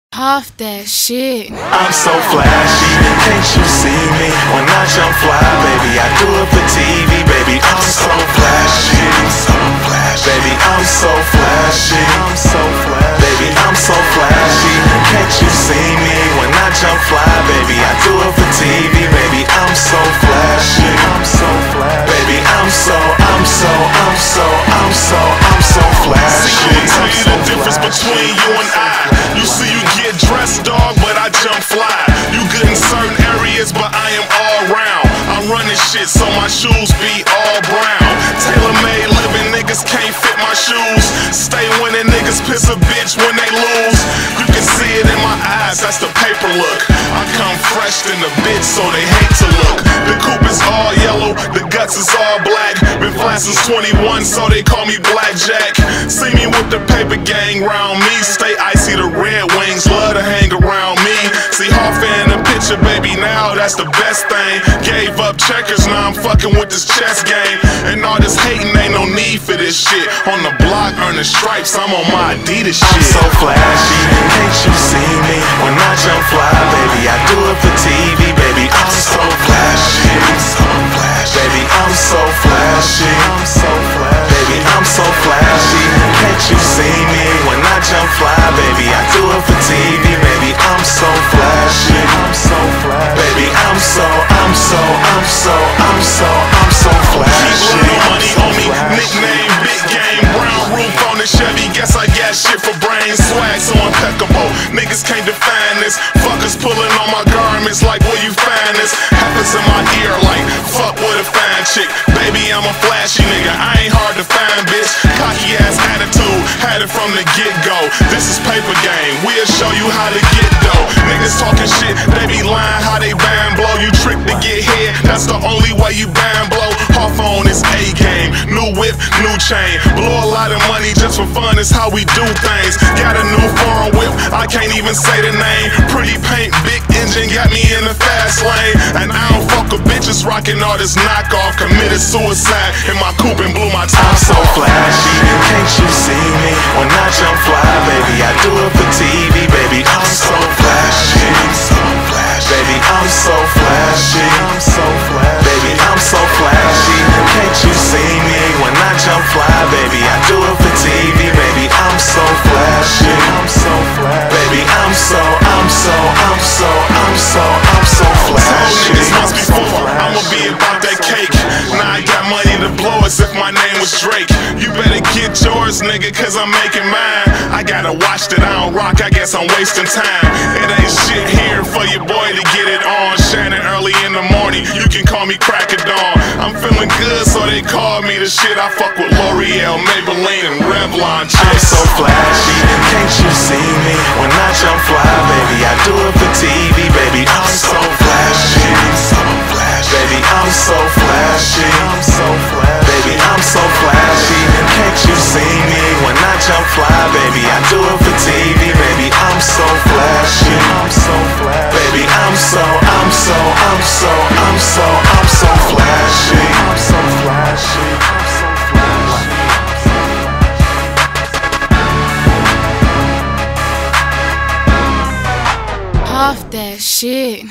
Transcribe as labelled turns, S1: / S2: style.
S1: Off that shit.
S2: I'm so flashy, can't you see me? When I jump fly, baby, I do it for TV, baby. I'm so flashy, baby, I'm so flashy, baby, I'm so flashy. Can't you see me? When I jump fly, baby, I do it for TV, baby. I'm so flashy, baby, I'm so flashy.
S3: See, I'ma tell you the difference between you and I. You see, you get dressed, dog, but I jump fly. You good in certain areas, but I am all round. I'm running shit, so my shoes be all brown. Tailor-made living, niggas can't fit my shoes. Stay winning, niggas piss a bitch when they lose. You can see it in my eyes, that's the paper look. I come fresh than the bitch, so they hate to look. The coupe is all yellow, the guts is all black. Been fly since 21, so they call me Blackjack. See me with the paper gang round me. Stay icy, the Red Wings love to hang around me. See Hoffa in the picture, baby, now that's the best thing. Gave up checkers, now I'm fucking with this chess game. And all this hating, ain't no need for this shit. On the block, earning stripes, I'm on my Adidas shit.
S2: I'm so flashy, can't you see me? When I jump fly, baby, I do it for TV, baby. I'm so flashy, baby, I'm so flashy, baby, I'm so flashy. Can't you see me? When I jump fly, baby, I do it for TV, baby. I'm so flashy, baby, I'm so flashy.
S3: Keep little money on me, nickname Big Game. Brown roof on the Chevy, guess I got shit for brains. Swag so impeccable, niggas can't define this. Fuckers pulling on my garments like where you find this. Happens in my ear like fuck with a fine chick. Baby, I'm a flashy nigga, I ain't hard to find, bitch. Cocky ass attitude, had it from the get-go. This is paper game, we'll show you how to get dough. Niggas talking shit, they be lying how they band blow. You trick to get head, that's the only way you band blow. Hoffa on his A-game, new whip, new chain. Blow a lot of money just for fun, is how we do things. Got a new foreign whip, I can't even say the name. Pretty paint, big engine, got me in the fast lane. And I don't fuck with bitches rocking all this knockoff. Committed suicide in my coupe and blew my top
S2: I'm so
S3: off.
S2: flashy, can't you see me? When I jump fly, baby, I do it for TV, baby. I'm so flashy, baby, I'm so flashy, baby, I'm so flashy. Can't you see me? When I jump fly, baby, I do it for TV, baby. I'm so flashy, baby, I'm so flashy.
S3: Niggas once before, I'ma be about that cake. Now I got money to blow as if my name was Drake. You better get yours, nigga, cause I'm making mine. I gotta watch that I don't rock, I guess I'm wasting time. It ain't shit here for your boy to get it on. Shining early in the morning, you can call me Crack of Dawn. I'm feeling good, so they call me the shit. I fuck with L'Oreal, Maybelline, and Revlon chicks.
S2: I'm so flashy, can't you see me? When I jump fly, baby, I do it for TV, baby. I'm so flashy, baby, I'm so flashy, baby, I'm so flashy. Can't you see me? When I jump fly, baby, I do it for TV, baby. I'm so flashy, baby, I'm so flashy.
S1: Off that shit.